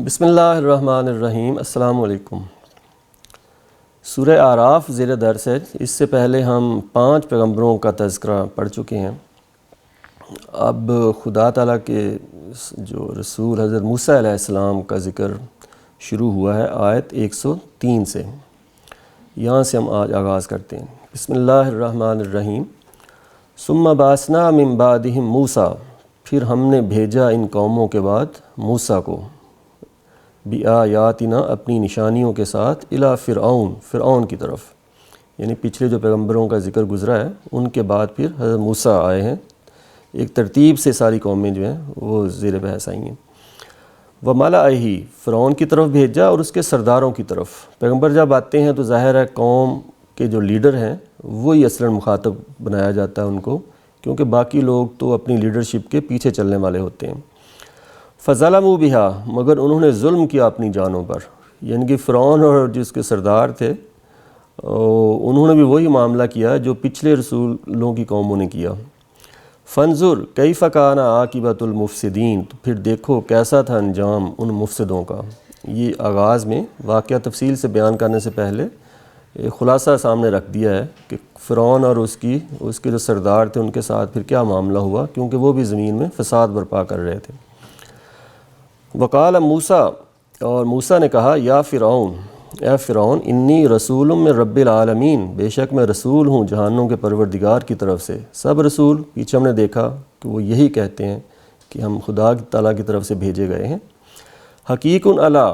بسم اللہ الرحمن الرحیم۔ السلام علیکم۔ سورہ اعراف زیر درس ہے۔ اس سے پہلے ہم 5 پیغمبروں کا تذکرہ پڑھ چکے ہیں۔ اب خدا تعالیٰ کے جو رسول حضرت موسیٰ علیہ السلام کا ذکر شروع ہوا ہے آیت 103 سے۔ یہاں سے ہم آج آغاز کرتے ہیں۔ بسم اللہ الرحمن الرحیم۔ ثم بعثنا من بعدہم موسیٰ، پھر ہم نے بھیجا ان قوموں کے بعد موسیٰ کو، بِآیاتنا، اپنی نشانیوں کے ساتھ، الی فرعون کی طرف، یعنی پچھلے جو پیغمبروں کا ذکر گزرا ہے ان کے بعد پھر حضرت موسیٰ آئے ہیں۔ ایک ترتیب سے ساری قومیں جو ہیں وہ زیر بحث آئی ہیں۔ وَمَلَئِهِ، فرعون کی طرف بھیجا اور اس کے سرداروں کی طرف۔ پیغمبر جب آتے ہیں تو ظاہر ہے قوم کے جو لیڈر ہیں وہی اصلاً مخاطب بنایا جاتا ہے ان کو، کیونکہ باقی لوگ تو اپنی لیڈرشپ کے پیچھے چلنے والے ہوتے ہیں۔ فَظَلَمُوا بِهَا، مگر انہوں نے ظلم کیا اپنی جانوں پر، یعنی کہ فرعون اور جس کے سردار تھے انہوں نے بھی وہی معاملہ کیا جو پچھلے رسولوں کی قوموں نے کیا۔ فَانظُرْ كَيْفَ كَانَ عَاقِبَةُ الْمُفْسِدِينَ، تو پھر دیکھو کیسا تھا انجام ان مفسدوں کا۔ یہ آغاز میں واقعہ تفصیل سے بیان کرنے سے پہلے ایک خلاصہ سامنے رکھ دیا ہے کہ فرعون اور اس کے جو سردار تھے ان کے ساتھ پھر کیا معاملہ ہوا، کیونکہ وہ بھی زمین میں فساد برپا کر رہے تھے۔ وقال موسیٰ، اور موسیٰ نے کہا، یا فرعون، اے فرعون، انی رسول من رب العالمین، بے شک میں رسول ہوں جہانوں کے پروردگار کی طرف سے۔ سب رسول پیچھے ہم نے دیکھا کہ وہ یہی کہتے ہیں کہ ہم خدا تعالیٰ کی طرف سے بھیجے گئے ہیں۔ حقیق علی،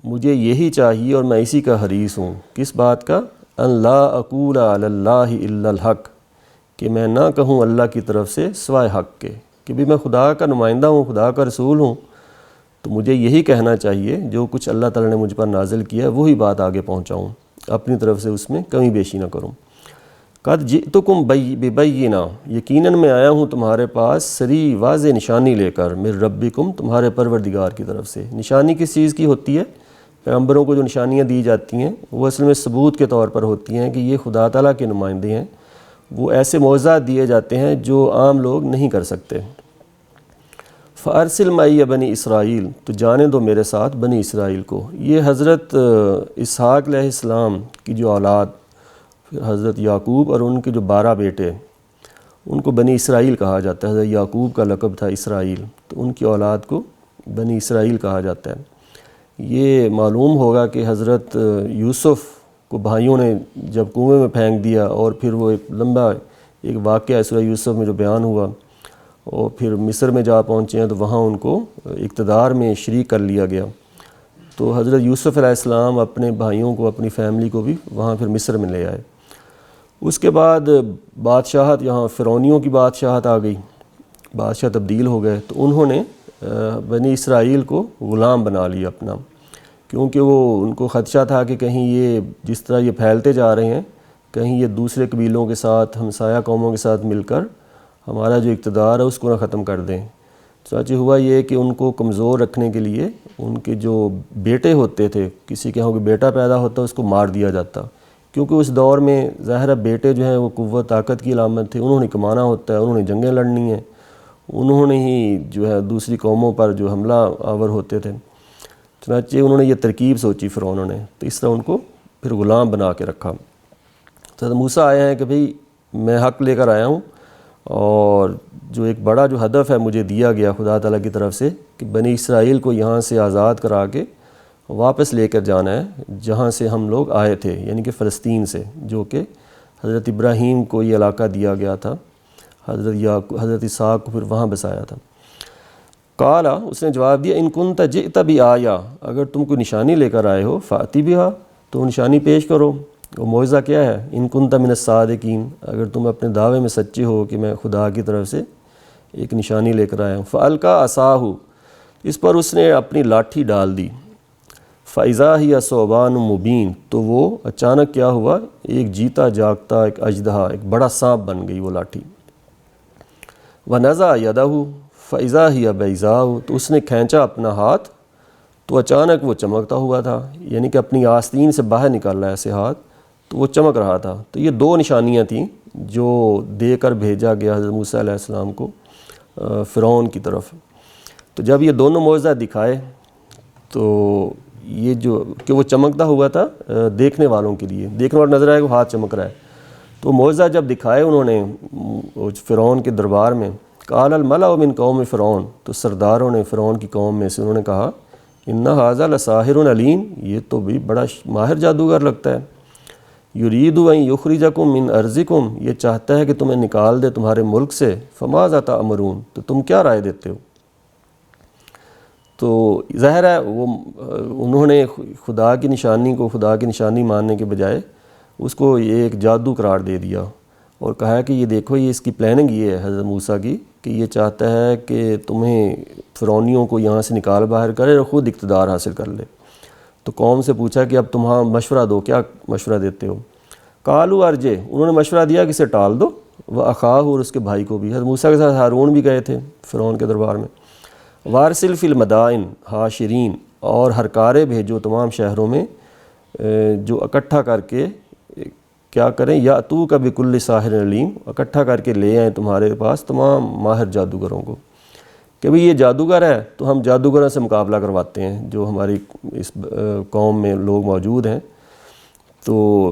مجھے یہی چاہیے اور میں اسی کا حریص ہوں۔ کس بات کا؟ ان لا اقول علی اللہ الا الحق، کہ میں نہ کہوں اللہ کی طرف سے سوائے حق کے، کہ بھی میں خدا کا نمائندہ ہوں، خدا کا رسول ہوں، تو مجھے یہی کہنا چاہیے جو کچھ اللہ تعالیٰ نے مجھ پر نازل کیا ہے وہی بات آگے پہنچاؤں، اپنی طرف سے اس میں کمی بیشی نہ کروں۔ قد جئتکم ببینہ، یقیناً میں آیا ہوں تمہارے پاس صریح واضح نشانی لے کر، من ربکم، تمہارے پروردگار کی طرف سے۔ نشانی کس چیز کی ہوتی ہے؟ پیغمبروں کو جو نشانیاں دی جاتی ہیں وہ اصل میں ثبوت کے طور پر ہوتی ہیں کہ یہ خدا تعالیٰ کے نمائندے ہیں۔ وہ ایسے معجزات دیے جاتے ہیں جو عام لوگ نہیں کر سکتے۔ فَأَرْسِلْ مَعِیَ بَنِی اسرائیل، تو جانے دو میرے ساتھ بنی اسرائیل کو۔ یہ حضرت اسحاق علیہ السلام کی جو اولاد، حضرت یعقوب اور ان کے جو 12 بیٹے، ان کو بنی اسرائیل کہا جاتا ہے۔ حضرت یعقوب کا لقب تھا اسرائیل، تو ان کی اولاد کو بنی اسرائیل کہا جاتا ہے۔ یہ معلوم ہوگا کہ حضرت یوسف کو بھائیوں نے جب کنویں میں پھینک دیا، اور پھر وہ ایک لمبا ایک واقعہ ہے سورہ یوسف میں جو بیان ہوا، اور پھر مصر میں جا پہنچے ہیں تو وہاں ان کو اقتدار میں شریک کر لیا گیا۔ تو حضرت یوسف علیہ السلام اپنے بھائیوں کو، اپنی فیملی کو بھی وہاں پھر مصر میں لے آئے۔ اس کے بعد بادشاہت، یہاں فرعونیوں کی بادشاہت آ گئی، بادشاہ تبدیل ہو گئے، تو انہوں نے بنی اسرائیل کو غلام بنا لیا اپنا، کیونکہ وہ ان کو خدشہ تھا کہ کہیں یہ جس طرح یہ پھیلتے جا رہے ہیں، کہیں یہ دوسرے قبیلوں کے ساتھ، ہمسایہ قوموں کے ساتھ مل کر ہمارا جو اقتدار ہے اس کو نہ ختم کر دیں۔ چنانچہ ہوا یہ کہ ان کو کمزور رکھنے کے لیے ان کے جو بیٹے ہوتے تھے، کسی کے یہاں کوئی بیٹا پیدا ہوتا اس کو مار دیا جاتا، کیونکہ اس دور میں ظاہر ہے بیٹے جو ہیں وہ قوت طاقت کی علامت تھے، انہوں نے کمانا ہوتا ہے، انہوں نے جنگیں لڑنی ہیں، انہوں نے ہی جو ہے دوسری قوموں پر جو حملہ آور ہوتے تھے۔ چنانچہ انہوں نے یہ ترکیب سوچی فرعونوں نے، تو اس طرح ان کو پھر غلام بنا کے رکھا۔ تو موسیٰ آئے ہیں کہ بھئی میں حق لے کر آیا ہوں، اور جو ایک بڑا جو ہدف ہے مجھے دیا گیا خدا تعالیٰ کی طرف سے کہ بنی اسرائیل کو یہاں سے آزاد کرا کے واپس لے کر جانا ہے جہاں سے ہم لوگ آئے تھے، یعنی کہ فلسطین سے، جو کہ حضرت ابراہیم کو یہ علاقہ دیا گیا تھا، حضرت اسحاق کو پھر وہاں بسایا تھا۔ قالا، اس نے جواب دیا، ان کنت جئت بآیہ، اگر تم کوئی نشانی لے کر آئے ہو، فأتی بہا، تو نشانی پیش کرو۔ وہ معجزہ کیا ہے؟ ان کنت من الصادقین، اگر تم اپنے دعوے میں سچے ہو کہ میں خدا کی طرف سے ایک نشانی لے کر آیا ہوں۔ فألقى عصاہ، اس پر اس نے اپنی لاٹھی ڈال دی۔ فإذا هي ثعبان مبین، تو وہ اچانک کیا ہوا؟ ایک جیتا جاگتا ایک اژدہا، ایک بڑا سانپ بن گئی وہ لاٹھی۔ ونزع یدہ فإذا هي بیضاء، تو اس نے کھینچا اپنا ہاتھ تو اچانک وہ چمکتا ہوا تھا، یعنی کہ اپنی آستین سے باہر نکال رہا ہے ایسے ہاتھ، تو وہ چمک رہا تھا۔ تو یہ 2 نشانیاں تھیں جو دے کر بھیجا گیا حضرت موسیٰ علیہ السلام کو فرعون کی طرف۔ تو جب یہ دونوں معجزات دکھائے تو یہ جو کہ وہ چمکتا ہوا تھا دیکھنے والوں کے لیے، دیکھنے والا نظر آئے وہ ہاتھ چمک رہا ہے۔ تو معجزہ جب دکھائے انہوں نے فرعون کے دربار میں، قال الملأ من قوم فرعون، تو سرداروں نے فرعون کی قوم میں سے انہوں نے کہا ان ھذا لساحر علیم، یہ تو بھی بڑا ماہر جادوگر لگتا ہے، یرید ان یخرجکم من ارضکم، یہ چاہتا ہے کہ تمہیں نکال دے تمہارے ملک سے، فماذا تأمرون، تو تم کیا رائے دیتے ہو؟ تو ظاہر ہے وہ انہوں نے خدا کی نشانی کو خدا کی نشانی ماننے کے بجائے اس کو ایک جادو قرار دے دیا اور کہا کہ یہ دیکھو یہ اس کی پلاننگ یہ ہے حضرت موسیٰ کی کہ یہ چاہتا ہے کہ تمہیں فرعونیوں کو یہاں سے نکال باہر کرے اور خود اقتدار حاصل کر لے۔ تو قوم سے پوچھا کہ اب تمہاں مشورہ دو، کیا مشورہ دیتے ہو؟ قالوا ارجع، انہوں نے مشورہ دیا کہ اسے ٹال دو، واخاہ، اور اس کے بھائی کو بھی۔ حضرت موسیٰ کے ساتھ ہارون بھی گئے تھے فرعون کے دربار میں۔ وارسل فی المدائن حاشرین، اور ہرکارے بھیجو تمام شہروں میں جو اکٹھا کر کے کیا کریں، یاتوک بکل ساحر علیم، اکٹھا کر کے لے آئیں تمہارے پاس تمام ماہر جادوگروں کو کہ بھئی یہ جادوگر ہے تو ہم جادوگروں سے مقابلہ کرواتے ہیں جو ہماری اس قوم میں لوگ موجود ہیں۔ تو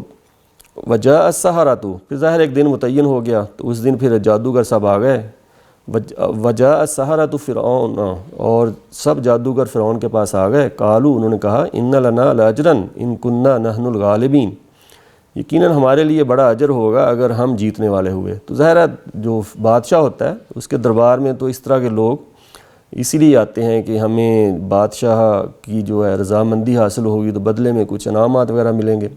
وجاء السحرۃ، پھر ظاہر ایک دن متعین ہو گیا، تو اس دن پھر جادوگر سب آ گئے۔ وجاء السحرۃ فرعون، اور سب جادوگر فرعون کے پاس آ گئے۔ قالوا، انہوں نے کہا ان لنا لاجرا ان کنا نحن الغالبین، یقیناً ہمارے لیے بڑا اجر ہوگا اگر ہم جیتنے والے ہوئے۔ تو ظاہر ہے جو بادشاہ ہوتا ہے اس کے دربار میں تو اس طرح کے لوگ اسی لیے آتے ہیں کہ ہمیں بادشاہ کی جو ہے رضامندی حاصل ہوگی تو بدلے میں کچھ انعامات وغیرہ ملیں گے۔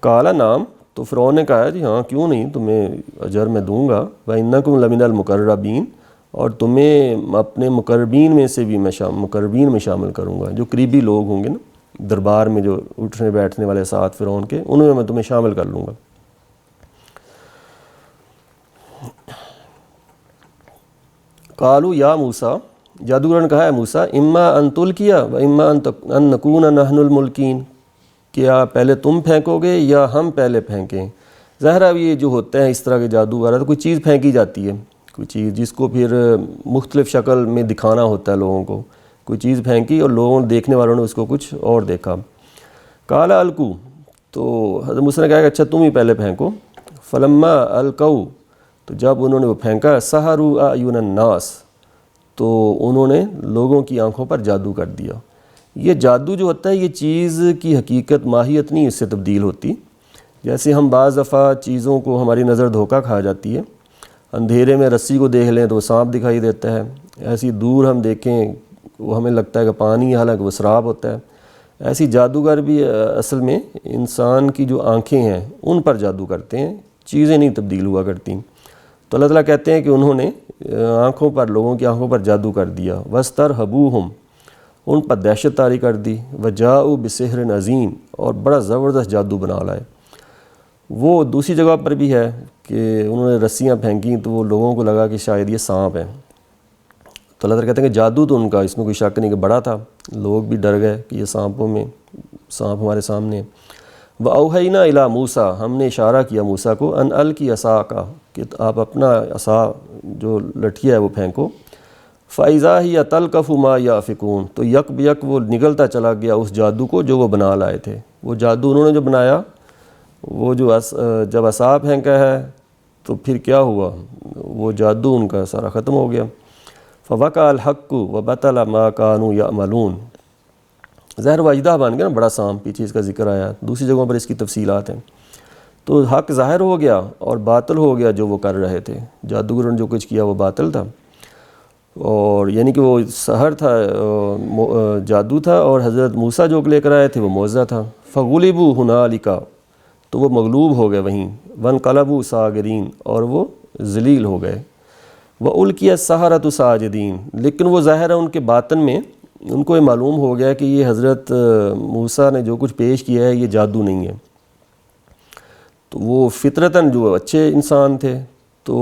قال نعم، تو فرعون نے کہا جی ہاں کیوں نہیں، تمہیں اجر میں دوں گا۔ وَإِنَّكُمْ لَمِنَ الْمُقَرَّبِينَ، اور تمہیں اپنے مقربین میں سے بھی مقربین میں شامل کروں گا، جو قریبی لوگ ہوں گے نا دربار میں جو اٹھنے بیٹھنے والے ساتھ فرعون کے، ان میں تمہیں شامل کر لوں گا۔ قالوا یا موسیٰ، جادوگر نے کہا ہے موسیٰ، اما ان تلقی و اما ان نکون نحن الملکین، کیا پہلے تم پھینکو گے یا ہم پہلے پھینکیں؟ ظاہر ہے یہ جو ہوتے ہیں اس طرح کے جادوگر، تو کوئی چیز پھینکی جاتی ہے، کوئی چیز جس کو پھر مختلف شکل میں دکھانا ہوتا ہے لوگوں کو، کوئی چیز پھینکی اور لوگوں دیکھنے والوں نے اس کو کچھ اور دیکھا۔ قال القوا، تو حضرت موسیٰ نے کہا کہ اچھا تم ہی پہلے پھینکو۔ فلما القوا، تو جب انہوں نے وہ پھینکا، سحروا اعین الناس، تو انہوں نے لوگوں کی آنکھوں پر جادو کر دیا۔ یہ جادو جو ہوتا ہے یہ چیز کی حقیقت ماہیت نہیں اس سے تبدیل ہوتی، جیسے ہم بعض دفعہ چیزوں کو ہماری نظر دھوکہ کھا جاتی ہے، اندھیرے میں رسی کو دیکھ لیں تو وہ سانپ دکھائی دیتا ہے، ایسی دور ہم دیکھیں وہ ہمیں لگتا ہے کہ پانی، حالانکہ وہ سراب ہوتا ہے۔ ایسی جادوگر بھی اصل میں انسان کی جو آنکھیں ہیں ان پر جادو کرتے ہیں، چیزیں نہیں تبدیل ہوا کرتی۔ تو اللہ تعالیٰ کہتے ہیں کہ انہوں نے آنکھوں پر، لوگوں کی آنکھوں پر جادو کر دیا۔ وَاسْتَرْهَبُوهُمْ، ان پر دہشت طاری کر دی۔ وَجَاءُوا بِسِحْرٍ عَظِيمٍ، اور بڑا زبردست جادو بنا لائے۔ وہ دوسری جگہ پر بھی ہے کہ انہوں نے رسیاں پھینکیں تو وہ لوگوں کو لگا کہ شاید یہ سانپ ہے، تو اللہ تعالیٰ کہتے ہیں کہ جادو تو ان کا اس میں کوئی شک نہیں کہ بڑا تھا، لوگ بھی ڈر گئے کہ یہ سانپ ہمارے سامنے ہے۔ وَأَوْحَيْنَا إِلَىٰ مُوسَىٰ، ہم نے اشارہ کیا موسیٰ کو، أَنْ أَلْقِ عَصَاكَ، کہ آپ اپنا عصا جو لٹھیا ہے وہ پھینکو۔ فَإِذَا هِيَ تَلْقَفُ مَا يَأْفِكُونَ، تو یک بیک وہ نگلتا چلا گیا اس جادو کو جو وہ بنا لائے تھے۔ وہ جادو انہوں نے جو بنایا، وہ جو جب عصا پھینکا ہے تو پھر کیا ہوا، وہ جادو ان کا سارا ختم ہو گیا۔ فَوَقَعَ الْحَقُّ وَبَطَلَ مَا كَانُوا يَعْمَلُونَ، ظاہر وہ اژدہا بن گیا نا، بڑا سانپ، پیچھے اس کا ذکر آیا، دوسری جگہوں پر اس کی تفصیلات ہیں۔ تو حق ظاہر ہو گیا اور باطل ہو گیا جو وہ کر رہے تھے، جادوگروں نے جو کچھ کیا وہ باطل تھا، اور یعنی کہ وہ سحر تھا، جادو تھا، اور حضرت موسیٰ جو لے کر آئے تھے وہ معجزہ تھا۔ فَغُلِبُوا هُنَالِكَ، تو وہ مغلوب ہو گئے وہیں۔ وَانقَلَبُوا صَاغِرِينَ، اور وہ ذلیل ہو گئے۔ وَأُلْقِيَ السَّحَرَةُ سَاجِدِينَ، لیکن وہ ظاہر ہے ان کے باطن میں ان کو یہ معلوم ہو گیا کہ یہ حضرت موسیٰ نے جو کچھ پیش کیا ہے یہ جادو نہیں ہے۔ تو وہ فطرتاً جو اچھے انسان تھے تو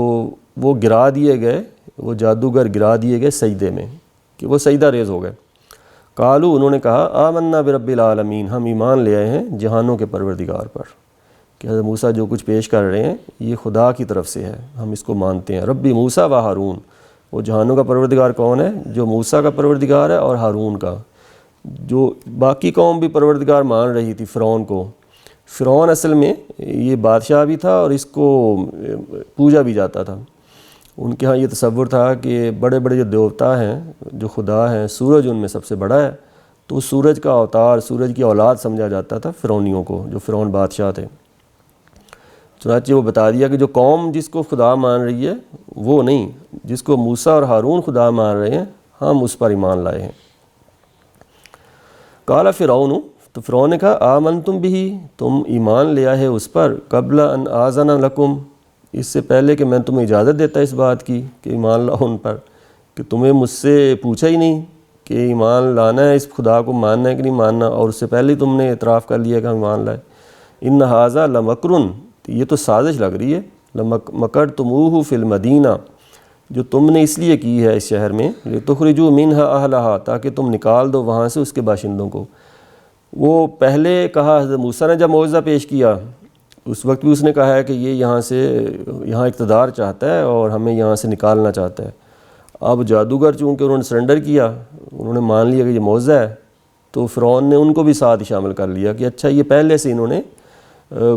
وہ گرا دیے گئے، وہ جادوگر گرا دیے گئے سجدے میں، کہ وہ سجدہ ریز ہو گئے۔ قالوا، انہوں نے کہا آمنا برب العالمین، ہم ایمان لے آئے ہیں جہانوں کے پروردگار پر، کہ حضرت موسیٰ جو کچھ پیش کر رہے ہیں یہ خدا کی طرف سے ہے، ہم اس کو مانتے ہیں۔ ربی موسیٰ و ہارون، وہ جہانوں کا پروردگار کون ہے؟ جو موسیٰ کا پروردگار ہے اور ہارون کا۔ جو باقی قوم بھی پروردگار مان رہی تھی فرعون کو. فرعون اصل میں یہ بادشاہ بھی تھا اور اس کو پوجا بھی جاتا تھا. ان کے ہاں یہ تصور تھا کہ بڑے بڑے جو دیوتا ہیں، جو خدا ہیں، سورج ان میں سب سے بڑا ہے، تو اس سورج کا اوتار، سورج کی اولاد سمجھا جاتا تھا فرعونیوں کو، جو فرعون بادشاہ تھے. چنانچہ وہ بتا دیا کہ جو قوم جس کو خدا مان رہی ہے وہ نہیں، جس کو موسیٰ اور ہارون خدا مان رہے ہیں ہم اس پر ایمان لائے ہیں. قال فرعون، تو فرعون نے کہا آمنتم بھی، تم ایمان لیا ہے اس پر، قبل ان آذن لکم، اس سے پہلے کہ میں تمہیں اجازت دیتا اس بات کی کہ ایمان لاؤ ان پر، کہ تمہیں مجھ سے پوچھا ہی نہیں کہ ایمان لانا ہے، اس خدا کو ماننا ہے کہ نہیں ماننا، اور اس سے پہلے ہی تم نے اعتراف کر لیا کہ ہم ایمان لائے. ان ھذا لمکر، یہ تو سازش لگ رہی ہے، لمکرتموہ فی المدینہ، جو تم نے اس لیے کی ہے اس شہر میں، لتخرجوا منھا اہلھا، تاکہ تم نکال دو وہاں سے اس کے باشندوں کو. وہ پہلے کہا حضرت موسیٰ نے جب معجزہ پیش کیا اس وقت بھی اس نے کہا ہے کہ یہ یہاں اقتدار چاہتا ہے اور ہمیں یہاں سے نکالنا چاہتا ہے. اب جادوگر چونکہ انہوں نے سرنڈر کیا، انہوں نے مان لیا کہ یہ معجزہ ہے، تو فرعون نے ان کو بھی ساتھ شامل کر لیا کہ اچھا یہ پہلے سے انہوں نے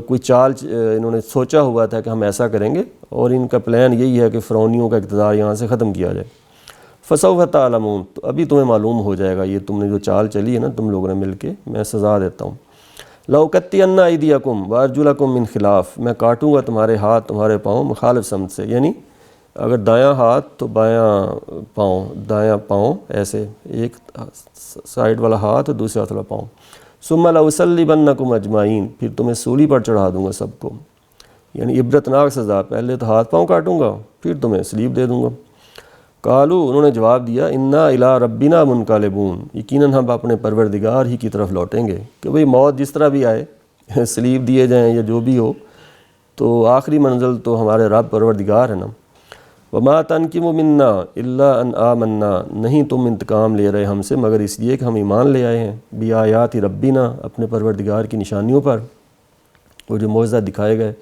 کوئی چال انہوں نے سوچا ہوا تھا کہ ہم ایسا کریں گے، اور ان کا پلان یہی ہے کہ فرعونیوں کا اقتدار یہاں سے ختم کیا جائے. فسوف تعلمون، تو ابھی تمہیں معلوم ہو جائے گا، یہ تم نے جو چال چلی ہے نا تم لوگوں نے مل کے، میں سزا دیتا ہوں. لأقطعن ایدیکم وارجلکم من خلاف، میں کاٹوں گا تمہارے ہاتھ تمہارے پاؤں مخالف سمت سے، یعنی اگر دایاں ہاتھ تو بایاں پاؤں، دایاں پاؤں ایسے، ایک سائیڈ والا ہاتھ اور دوسرے ہاتھ والا پاؤں. ثم لأصلبنکم اجمعین، پھر تمہیں سولی پر چڑھا دوں گا سب کو، یعنی عبرتناک سزا، پہلے تو ہاتھ پاؤں کاٹوں گا پھر تمہیں سلیب دے دوں گا. قالوا، انہوں نے جواب دیا، انا الی ربنا منقلبون، یقیناً ہم اپنے پروردگار ہی کی طرف لوٹیں گے، کہ بھئی موت جس طرح بھی آئے، سلیب دیے جائیں یا جو بھی ہو، تو آخری منزل تو ہمارے رب پروردگار ہے نا. وما تنقم منا الا ان آمنا، نہیں تم انتقام لے رہے ہم سے مگر اس لیے کہ ہم ایمان لے آئے ہیں، بآیات ربنا، اپنے پروردگار کی نشانیوں پر، وہ جو معجزہ دکھائے گئے.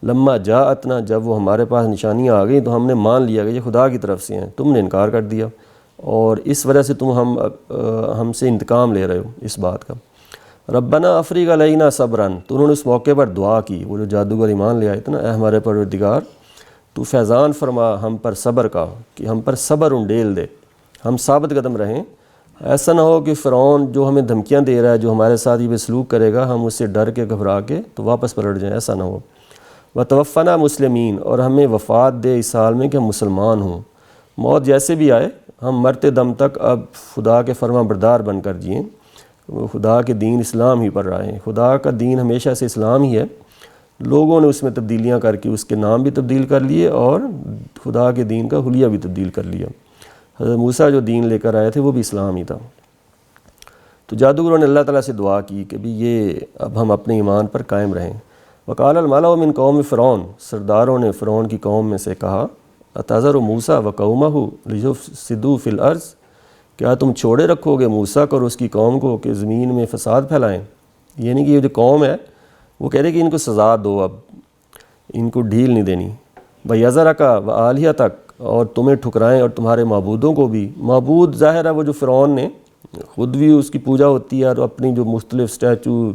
لما جاءتنا، جب وہ ہمارے پاس نشانیاں آ گئیں تو ہم نے مان لیا کہ یہ خدا کی طرف سے ہیں، تم نے انکار کر دیا، اور اس وجہ سے تم ہم سے انتقام لے رہے ہو اس بات کا. ربنا افریغ علینا صبرا، تو انہوں نے اس موقع پر دعا کی، وہ جو جادوگر ایمان لے آئے تھے نا، اے ہمارے پروردگار تو فیضان فرما ہم پر صبر کا، کہ ہم پر صبر انڈیل دے، ہم ثابت قدم رہیں. ایسا نہ ہو کہ فرعون جو ہمیں دھمکیاں دے رہا ہے، جو ہمارے ساتھ یہ سلوک کرے گا، ہم اس سے ڈر کے گھبرا کے تو واپس پلٹ جائیں، ایسا نہ ہو. وتوفنا مسلمین، اور ہمیں وفات دے اس حال میں کہ ہم مسلمان ہوں، موت جیسے بھی آئے ہم مرتے دم تک اب خدا کے فرما بردار بن کر جئیں، خدا کے دین اسلام ہی پر رہیں. خدا کا دین ہمیشہ سے اسلام ہی ہے، لوگوں نے اس میں تبدیلیاں کر کے اس کے نام بھی تبدیل کر لیے اور خدا کے دین کا حلیہ بھی تبدیل کر لیا. حضرت موسیٰ جو دین لے کر آئے تھے وہ بھی اسلام ہی تھا. تو جادوگروں نے اللہ تعالیٰ سے دعا کی کہ بھی یہ اب ہم اپنے ایمان پر قائم رہیں. وقال الملأ من قوم فرعون، سرداروں نے فرعون کی قوم میں سے کہا، اتذر موسیٰ وقومہ لیفسدوا فی الارض، کیا تم چھوڑے رکھو گے موسیٰ کو اور اس کی قوم کو کہ زمین میں فساد پھیلائیں. یعنی کہ یہ جو قوم ہے وہ کہہ رہے کہ ان کو سزا دو، اب ان کو ڈھیل نہیں دینی. وَيَذَرَكَ وَآلِهَتَكَ، اور تمہیں ٹھکرائیں اور تمہارے معبودوں کو بھی. معبود ظاہر ہے وہ جو فرعون نے خود بھی اس کی پوجا ہوتی ہے، اور اپنی جو مختلف اسٹیچو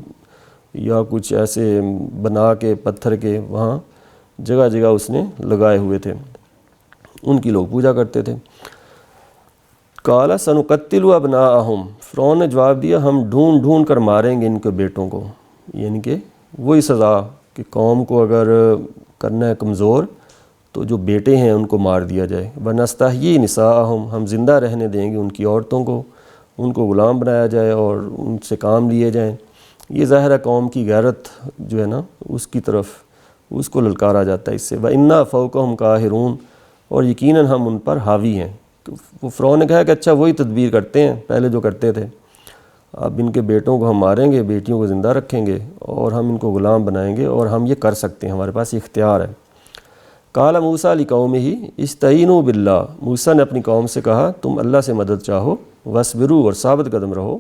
یا کچھ ایسے بنا کے پتھر کے وہاں جگہ جگہ اس نے لگائے ہوئے تھے، ان کی لوگ پوجا کرتے تھے. قَالَ سَنُقَتِّلُ أَبْنَاءَهُمْ، فرعون نے جواب دیا ہم ڈھونڈ ڈھونڈ کر ماریں گے ان کے بیٹوں کو. یعنی کہ وہی سزا کہ قوم کو اگر کرنا ہے کمزور تو جو بیٹے ہیں ان کو مار دیا جائے. وَنَسْتَحْيِي نِسَاءَهُمْ، ہم زندہ رہنے دیں گے ان کی عورتوں کو، ان کو غلام بنایا جائے اور ان سے کام لیے جائیں. یہ ظاہر ہے قوم کی غیرت جو ہے نا اس کی طرف اس کو للکارا جاتا ہے اس سے. وَإِنَّا فَوْقَهُمْ قَاهِرُونَ، اور یقیناً ہم ان پر حاوی ہیں. وہ فرعون نے کہا کہ اچھا وہی تدبیر کرتے ہیں پہلے جو کرتے تھے، اب ان کے بیٹوں کو ہم ماریں گے، بیٹیوں کو زندہ رکھیں گے اور ہم ان کو غلام بنائیں گے، اور ہم یہ کر سکتے ہیں، ہمارے پاس یہ اختیار ہے. قال موسیٰ لقومہ استعینوا باللہ، موسیٰ نے اپنی قوم سے کہا تم اللہ سے مدد چاہو، واصبروا، اور ثابت قدم رہو.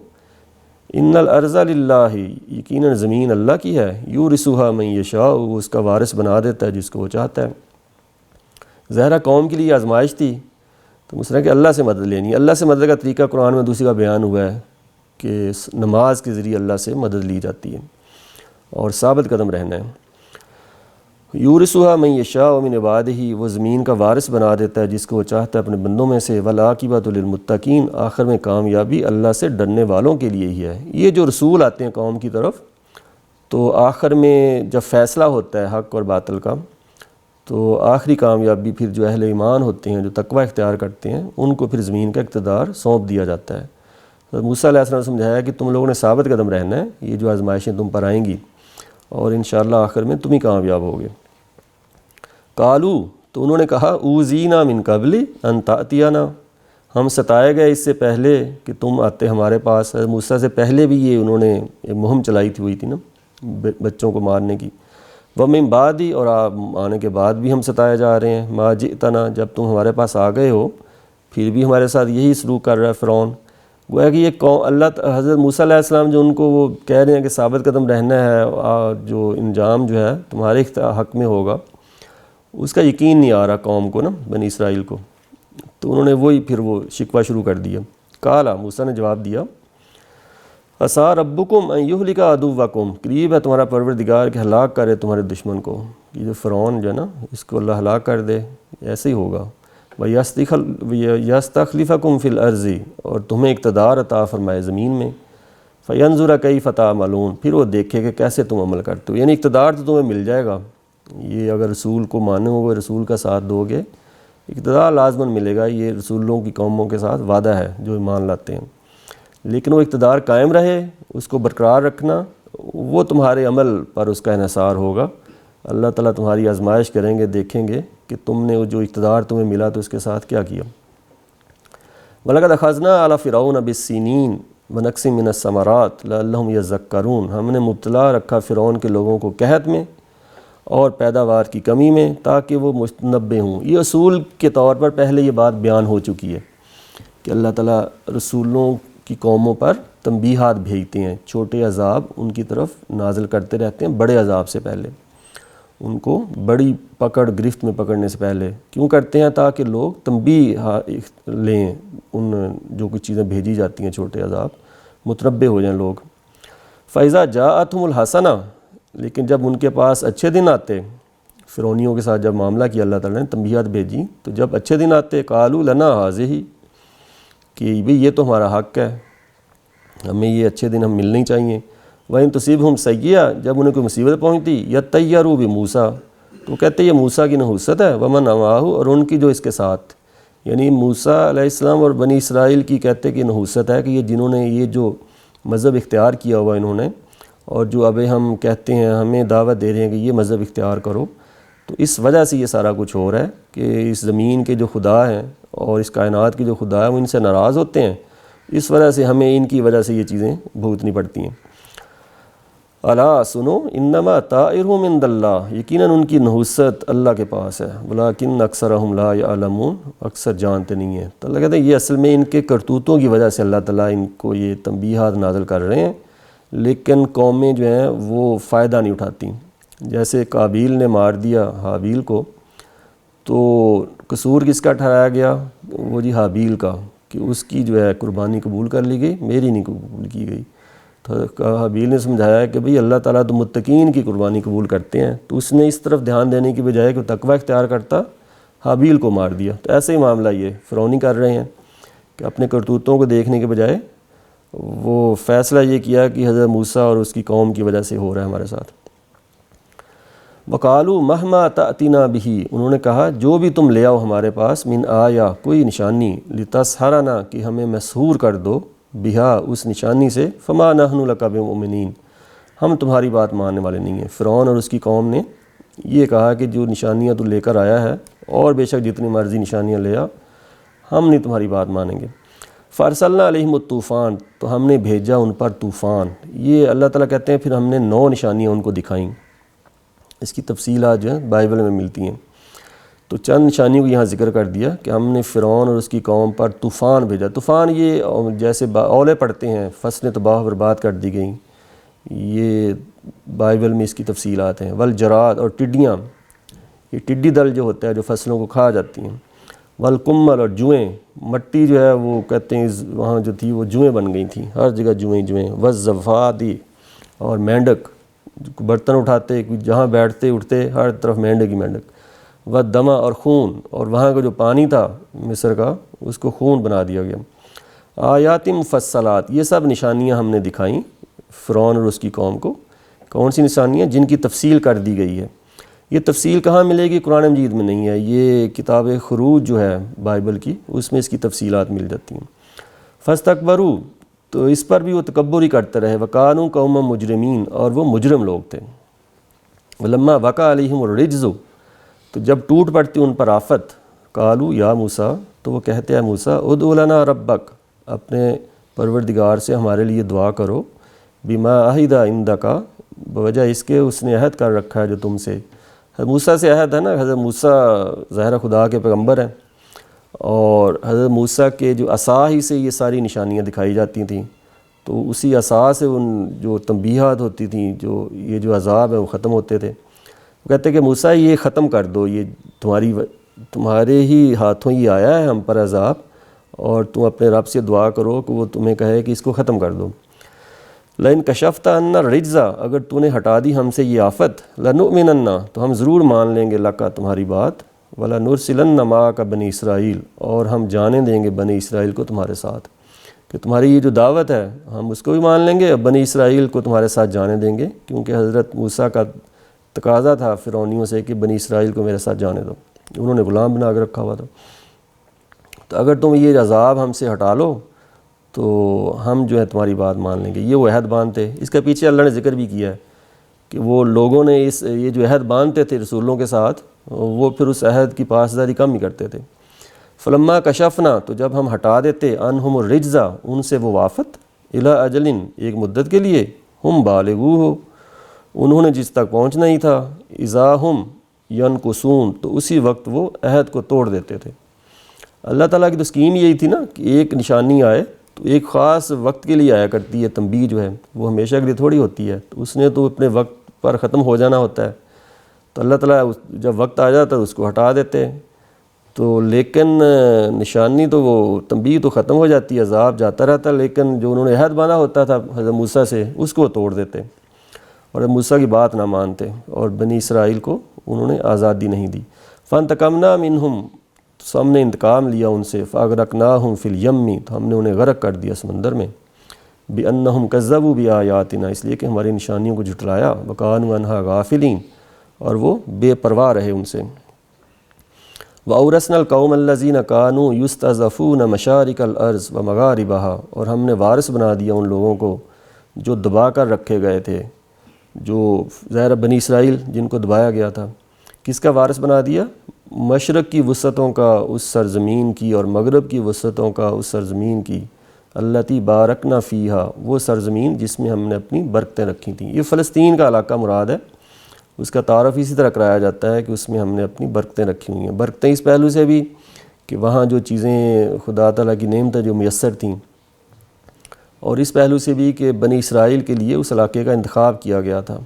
ان الارض للہ، یقیناً زمین اللہ کی ہے، یورثھا من یشاء، وہ اس کا وارث بنا دیتا ہے جس کو وہ چاہتا ہے. ظاہرہ قوم کے لیے آزمائش تھی، تو موسیٰ نے کہ اللہ سے مدد لینی ہے. اللہ سے مدد کا طریقہ قرآن میں دوسری کا بیان ہوا ہے کہ نماز کے ذریعے اللہ سے مدد لی جاتی ہے اور ثابت قدم رہنا ہے۔ یورثھا من یشاء من عبادہ، وہ زمین کا وارث بنا دیتا ہے جس کو وہ چاہتا ہے اپنے بندوں میں سے، والعاقبۃ للمتقین، آخر میں کامیابی اللہ سے ڈرنے والوں کے لیے ہی ہے۔ یہ جو رسول آتے ہیں قوم کی طرف، تو آخر میں جب فیصلہ ہوتا ہے حق اور باطل کا، تو آخری کامیابی پھر جو اہل ایمان ہوتے ہیں، جو تقوی اختیار کرتے ہیں، ان کو پھر زمین کا اقتدار سونپ دیا جاتا ہے۔ تو موسیٰ علیہ السلام نے سمجھایا کہ تم لوگوں نے ثابت قدم رہنا ہے، یہ جو آزمائشیں تم پر آئیں گی اور انشاءاللہ آخر میں تم ہی کامیاب ہوگے۔ قالو، تو انہوں نے کہا، اوذینا من قبل ان تأتینا، ہم ستائے گئے اس سے پہلے کہ تم آتے ہمارے پاس۔ موسیٰ سے پہلے بھی یہ انہوں نے ایک مہم چلائی ہوئی تھی نا بچوں کو مارنے کی۔ ومن بعدی، اور آپ آنے کے بعد بھی ہم ستائے جا رہے ہیں۔ ما جئتنا، جب تم ہمارے پاس آ گئے ہو پھر بھی ہمارے ساتھ یہی سلوک کر رہا ہے فرعون۔ گویا کہ یہ قوم، حضرت موسیٰ علیہ السلام جو ان کو وہ کہہ رہے ہیں کہ ثابت قدم رہنا ہے، جو انجام جو ہے تمہارے حق میں ہوگا، اس کا یقین نہیں آ رہا قوم کو نا، بنی اسرائیل کو۔ تو انہوں نے وہی پھر وہ شکوہ شروع کر دیا۔ قالا، موسیٰ نے جواب دیا، عسیٰ ربکم ان یہلک عدوکم، قریب ہے تمہارا پروردگار کہ ہلاک کرے تمہارے دشمن کو۔ یہ جو فرعون جو ہے نا، اس کو اللہ ہلاک کر دے، ایسے ہی ہوگا۔ وَيَسْتَخْلِفَكُمْ فِي الْأَرْضِ، اور تمہیں اقتدار عطا فرمائے زمین میں۔ فَيَنْظُرَ كَيْفَ تَعْمَلُونَ، پھر وہ دیکھے کہ کیسے تم عمل کرتے ہو، یعنی اقتدار تو تمہیں مل جائے گا، یہ اگر رسول کو مانو گے، رسول کا ساتھ دو گے، اقتدار لازماً ملے گا۔ یہ رسولوں کی قوموں کے ساتھ وعدہ ہے جو ایمان لاتے ہیں، لیکن وہ اقتدار قائم رہے، اس کو برقرار رکھنا، وہ تمہارے عمل پر اس کا انحصار ہوگا۔ اللہ تعالیٰ تمہاری آزمائش کریں گے، دیکھیں گے کہ تم نے جو اقتدار تمہیں ملا تو اس کے ساتھ کیا کیا۔ وَلَقَدْ أَخَذْنَا آلَ فِرْعَوْنَ بِالسِّنِينَ وَنَقْصٍ مِّنَ الثَّمَرَاتِ لَعَلَّهُمْ يَذَّكَّرُونَ، ہم نے مبتلا رکھا فرعون کے لوگوں کو قحط میں اور پیداوار کی کمی میں تاکہ وہ متنبہ ہوں۔ یہ اصول کے طور پر پہلے یہ بات بیان ہو چکی ہے کہ اللہ تعالیٰ رسولوں کی قوموں پر تنبیہات بھیجتے ہیں، چھوٹے عذاب ان کی طرف نازل کرتے رہتے ہیں بڑے عذاب سے پہلے، ان کو بڑی پکڑ گرفت میں پکڑنے سے پہلے کیوں کرتے ہیں؟ تاکہ لوگ تنبیہ لیں، ان جو کچھ چیزیں بھیجی جاتی ہیں چھوٹے عذاب، متنبہ ہو جائیں لوگ۔ فَإِذَا جَاءَتْهُمُ الْحَسَنَةُ، لیکن جب ان کے پاس اچھے دن آتے، فرعونیوں کے ساتھ جب معاملہ کیا اللہ تعالیٰ نے، تنبیہات بھیجی، تو جب اچھے دن آتے قالوا لنا هذه، کہ بھئی یہ تو ہمارا حق ہے، ہمیں یہ اچھے دن ہم ملنے چاہیے۔ وَإِن تُصِبْهُمْ سَیِّئَةٌ، جب انہیں کوئی مصیبت پہنچتی، یطیروا بموسیٰ، تو کہتے یہ موسیٰ کی نحوست ہے، ومن معہ، اور ان کی جو اس کے ساتھ، یعنی موسیٰ علیہ السلام اور بنی اسرائیل کی کہتے کہ نحوست ہے کہ یہ جنہوں نے یہ جو مذہب اختیار کیا ہوا انہوں نے، اور جو اب ہم کہتے ہیں ہمیں دعوت دے رہے ہیں کہ یہ مذہب اختیار کرو، تو اس وجہ سے یہ سارا کچھ ہو رہا ہے کہ اس زمین کے جو خدا ہیں اور اس کائنات کے جو خدا ہیں وہ ان سے ناراض ہوتے ہیں، اس وجہ سے ہمیں ان کی وجہ سے یہ چیزیں بھگتنی پڑتی ہیں۔ الا سنو، انما طائرهم عند اللہ، یقیناً ان کی نحوست اللہ کے پاس ہے، ولکن اکثرهم لا یعلمون، اکثر جانتے نہیں ہیں۔ تو اللہ کہتے ہیں یہ اصل میں ان کے کرتوتوں کی وجہ سے اللہ تعالیٰ ان کو یہ تنبیہات نازل کر رہے ہیں، لیکن قومیں جو ہیں وہ فائدہ نہیں اٹھاتی۔ جیسے قابیل نے مار دیا حابیل کو، تو قصور کس کا ٹھہرایا گیا؟ وہ جی حابیل کا، کہ اس کی جو ہے قربانی قبول کر لی گئی، میری نہیں قبول کی گئی۔ تو حابیل نے سمجھایا کہ بھئی اللہ تعالیٰ تو متقین کی قربانی قبول کرتے ہیں، تو اس نے اس طرف دھیان دینے کی بجائے کہ تقوی اختیار کرتا، حابیل کو مار دیا۔ تو ایسے ہی معاملہ یہ فرعونی کر رہے ہیں کہ اپنے کرتوتوں کو دیکھنے کے بجائے وہ فیصلہ یہ کیا کہ حضرت موسیٰ اور اس کی قوم کی وجہ سے ہو رہا ہے ہمارے ساتھ۔ وقالوا مہما تأتینا بہ، انہوں نے کہا جو بھی تم لے آؤ ہمارے پاس، من آیا، کوئی نشانی، لتسحرنا، کہ ہمیں مسحور کر دو، بہا، اس نشانی سے، فما نحن لک بمؤمنین، ہم تمہاری بات ماننے والے نہیں ہیں۔ فرعون اور اس کی قوم نے یہ کہا کہ جو نشانیاں تو لے کر آیا ہے، اور بے شک جتنی مرضی نشانیاں لے آ، ہم نہیں تمہاری بات مانیں گے۔ فارسلنا علیہم الطوفان، تو ہم نے بھیجا ان پر طوفان۔ یہ اللہ تعالیٰ کہتے ہیں پھر ہم نے 9 نشانیاں ان کو دکھائیں، اس کی تفصیلات جو ہیں بائبل میں ملتی ہیں۔ تو چند نشانیوں کو یہاں ذکر کر دیا کہ ہم نے فرعون اور اس کی قوم پر طوفان بھیجا۔ طوفان یہ جیسے اولے پڑتے ہیں، فصلیں تباہ برباد کر دی گئیں، یہ بائبل میں اس کی تفصیلات ہیں۔ والجراد، اور ٹڈیاں، یہ ٹڈی دل جو ہوتا ہے جو فصلوں کو کھا جاتی ہیں۔ والکمل اور جوئیں، مٹی جو ہے وہ کہتے ہیں وہاں جو تھی وہ جوئیں بن گئی تھیں، ہر جگہ جوئیں، والزفادی اور مینڈک، برتن اٹھاتے جہاں بیٹھتے اٹھتے ہر طرف مینڈک ہی مینڈک، والدمع اور خون، اور وہاں کا جو پانی تھا مصر کا اس کو خون بنا دیا گیا۔ آیات مفصلات، یہ سب نشانیاں ہم نے دکھائیں فرعون اور اس کی قوم کو۔ کون سی نشانیاں؟ جن کی تفصیل کر دی گئی ہے۔ یہ تفصیل کہاں ملے گی؟ قرآن مجید میں نہیں ہے، یہ کتاب خروج جو ہے بائبل کی اس میں اس کی تفصیلات مل جاتی ہیں۔ فاستکبروا، تو اس پر بھی وہ تکبر ہی کرتے رہے، وکانوا قوما مجرمین، اور وہ مجرم لوگ تھے۔ ولما وقع علیہم الرجز، تو جب ٹوٹ پڑتی ان پر آفت، قالوا یا موسیٰ، تو وہ کہتے ہیں موسیٰ ادع لنا ربک، اپنے پروردگار سے ہمارے لیے دعا کرو، بما عہد عندک، بوجہ اس کے اس نے عہد کر رکھا ہے جو تم سے۔ حضرت موسیٰ سے عہد ہے نا، حضرت موسیٰ ظاہر خدا کے پیغمبر ہیں، اور حضرت موسیٰ کے جو عصا ہی سے یہ ساری نشانیاں دکھائی جاتی تھیں، تو اسی عصا سے ان جو تنبیہات ہوتی تھیں، جو یہ جو عذاب ہے وہ ختم ہوتے تھے۔ وہ کہتے ہیں کہ موسیٰ یہ ختم کر دو، یہ تمہارے ہی ہاتھوں یہ آیا ہے ہم پر عذاب، اور تم اپنے رب سے دعا کرو کہ وہ تمہیں کہے کہ اس کو ختم کر دو۔ لئن کشفت عنا الرجز، اگر تو نے ہٹا دی ہم سے یہ آفت، لنؤمنن، تو ہم ضرور مان لیں گے لکا تمہاری بات، ولنرسلن معک بنی اسرائیل، اور ہم جانے دیں گے بنی اسرائیل کو تمہارے ساتھ، کہ تمہاری یہ جو دعوت ہے ہم اس کو بھی مان لیں گے، اور بنی اسرائیل کو تمہارے ساتھ جانے دیں گے، کیونکہ حضرت موسیٰ کا تقاضا تھا فرعونیوں سے کہ بنی اسرائیل کو میرے ساتھ جانے دو، انہوں نے غلام بنا کے رکھا ہوا تھا۔ تو اگر تم یہ عذاب ہم سے ہٹا لو تو ہم جو ہے تمہاری بات مان لیں گے۔ یہ وہ عہد باندھتے، اس کے پیچھے اللہ نے ذکر بھی کیا ہے کہ وہ لوگوں نے یہ جو عہد باندھتے تھے رسولوں کے ساتھ، وہ پھر اس عہد کی پاسداری کم ہی کرتے تھے۔ فلما کشفنا، تو جب ہم ہٹا دیتے عنہم الرجز، ان سے وہ آفت، الی اجل، ایک مدت کے لیے، ہم بالغوہ، انہوں نے جس تک پہنچنا ہی تھا، اذا ہم ینکثون، تو اسی وقت وہ عہد کو توڑ دیتے تھے۔ اللہ تعالیٰ کی تو اسکیم یہی تھی نا کہ ایک نشانی آئے تو ایک خاص وقت کے لیے آیا کرتی ہے، تنبیہ جو ہے وہ ہمیشہ کے لیے تھوڑی ہوتی ہے، تو اس نے تو اپنے وقت پر ختم ہو جانا ہوتا ہے، تو اللہ تعالیٰ جب وقت آ جاتا ہے اس کو ہٹا دیتے۔ تو لیکن نشانی تو وہ تنبیہ تو ختم ہو جاتی ہے، عذاب جاتا رہتا، لیکن جو انہوں نے عہد باندھا ہوتا تھا حضرت موسیٰ سے اس کو توڑ دیتے، اور موسیٰ کی بات نہ مانتے، اور بنی اسرائیل کو انہوں نے آزادی نہیں دی۔ فانتقمنا منہم، تو ہم نے انتقام لیا ان سے، فاغرقناہم فی الیم، تو ہم نے انہیں غرق کر دیا سمندر میں، بانہم کذبوا بآیاتنا، اس لیے کہ ہماری نشانیوں کو جھٹلایا، وکانوا عنہا غافلین، اور وہ بے پرواہ رہے ان سے۔ وَأَوْرَثْنَا الْقَوْمَ الَّذِينَ كَانُوا يُسْتَضْعَفُونَ مَشَارِقَ الْأَرْضِ وَمَغَارِبَهَا، اور ہم نے وارث بنا دیا ان لوگوں کو جو دبا کر رکھے گئے تھے، جو ظاہر بنی اسرائیل جن کو دبایا گیا تھا۔ کس کا وارث بنا دیا؟ مشرق کی وسعتوں کا اس سرزمین کی، اور مغرب کی وسعتوں کا اس سرزمین کی، التی بارکنا فیہا، وہ سرزمین جس میں ہم نے اپنی برکتیں رکھی تھیں۔ یہ فلسطین کا علاقہ مراد ہے، اس کا تعارف اسی طرح کرایا جاتا ہے کہ اس میں ہم نے اپنی برکتیں رکھی ہوئی ہیں۔ برکتیں اس پہلو سے بھی کہ وہاں جو چیزیں خدا تعالیٰ کی نعمتیں جو میسر تھیں، اور اس پہلو سے بھی کہ بنی اسرائیل کے لیے اس علاقے کا انتخاب کیا گیا تھا،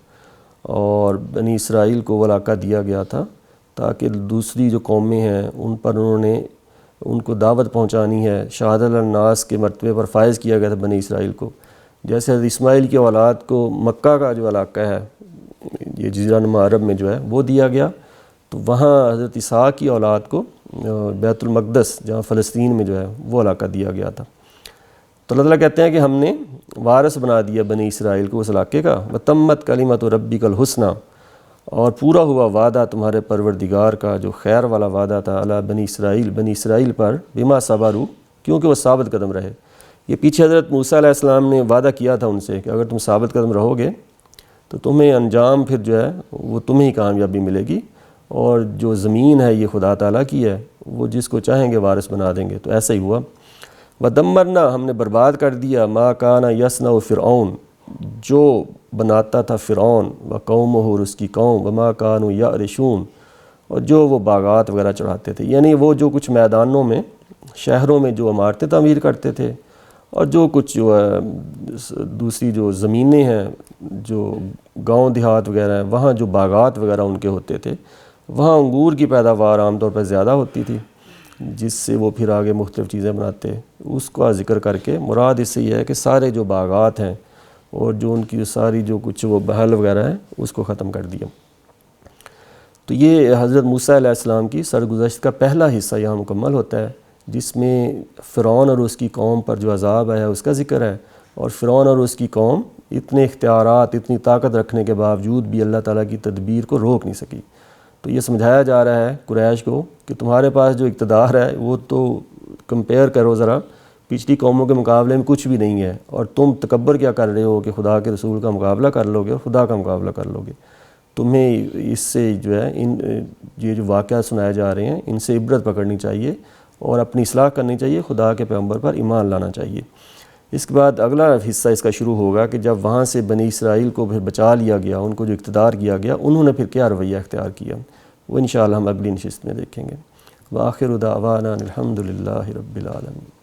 اور بنی اسرائیل کو وہ علاقہ دیا گیا تھا تاکہ دوسری جو قومیں ہیں ان پر انہوں نے ان کو دعوت پہنچانی ہے، شہادت الناس کے مرتبے پر فائز کیا گیا تھا بنی اسرائیل کو۔ جیسے حضرت اسماعیل کی اولاد کو مکہ کا جو علاقہ ہے، یہ جزیرہ نما عرب میں جو ہے وہ دیا گیا، تو وہاں حضرت اسحاق کی اولاد کو بیت المقدس جہاں فلسطین میں جو ہے وہ علاقہ دیا گیا تھا۔ تو اللہ تعالیٰ کہتے ہیں کہ ہم نے وارث بنا دیا بنی اسرائیل کو اس علاقے کا، وتمت کلمۃ ربک الحسنی، اور پورا ہوا وعدہ تمہارے پروردگار کا جو خیر والا وعدہ تھا، علی بنی اسرائیل پر، بما صبروا، کیونکہ وہ ثابت قدم رہے۔ یہ پیچھے حضرت موسیٰ علیہ السلام نے وعدہ کیا تھا ان سے کہ اگر تم ثابت قدم رہو گے تو تمہیں انجام پھر جو ہے وہ تمہیں ہی کامیابی ملے گی، اور جو زمین ہے یہ خدا تعالیٰ کی ہے، وہ جس کو چاہیں گے وارث بنا دیں گے۔ تو ایسا ہی ہوا۔ ودمرنا، ہم نے برباد کر دیا، ما کان یصنع فرعون، جو بناتا تھا فرعون، وقومہ، اور اس کی قوم، وما کانوا یعرشون، اور جو وہ باغات وغیرہ چڑھاتے تھے، یعنی وہ جو کچھ میدانوں میں شہروں میں جو عمارتیں تعمیر کرتے تھے، اور جو کچھ جو ہے دوسری جو زمینیں ہیں جو گاؤں دیہات وغیرہ ہیں، وہاں جو باغات وغیرہ ان کے ہوتے تھے، وہاں انگور کی پیداوار عام طور پر زیادہ ہوتی تھی، جس سے وہ پھر آگے مختلف چیزیں بناتے، اس کا ذکر کر کے مراد اس سے یہ ہے کہ سارے جو باغات ہیں اور جو ان کی ساری جو کچھ وہ بہل وغیرہ ہیں اس کو ختم کر دیا۔ تو یہ حضرت موسیٰ علیہ السلام کی سرگزشت کا پہلا حصہ یہاں مکمل ہوتا ہے، جس میں فرعون اور اس کی قوم پر جو عذاب ہے اس کا ذکر ہے، اور فرعون اور اس کی قوم اتنے اختیارات، اتنی طاقت رکھنے کے باوجود بھی اللہ تعالیٰ کی تدبیر کو روک نہیں سکی۔ تو یہ سمجھایا جا رہا ہے قریش کو کہ تمہارے پاس جو اقتدار ہے وہ تو کمپیئر کرو ذرا، پچھلی قوموں کے مقابلے میں کچھ بھی نہیں ہے، اور تم تکبر کیا کر رہے ہو کہ خدا کے رسول کا مقابلہ کر لو گے اور خدا کا مقابلہ کر لو گے۔ تمہیں اس سے جو ہے یہ جو واقعات سنائے جا رہے ہیں ان سے عبرت پکڑنی چاہیے اور اپنی اصلاح کرنی چاہیے، خدا کے پیغمبر پر ایمان لانا چاہیے۔ اس کے بعد اگلا حصہ اس کا شروع ہوگا کہ جب وہاں سے بنی اسرائیل کو پھر بچا لیا گیا، ان کو جو اقتدار کیا گیا، انہوں نے پھر کیا رویہ اختیار کیا، وہ انشاءاللہ ہم اگلی نشست میں دیکھیں گے۔ وآخر دعوانا الحمد للہ رب العالمین۔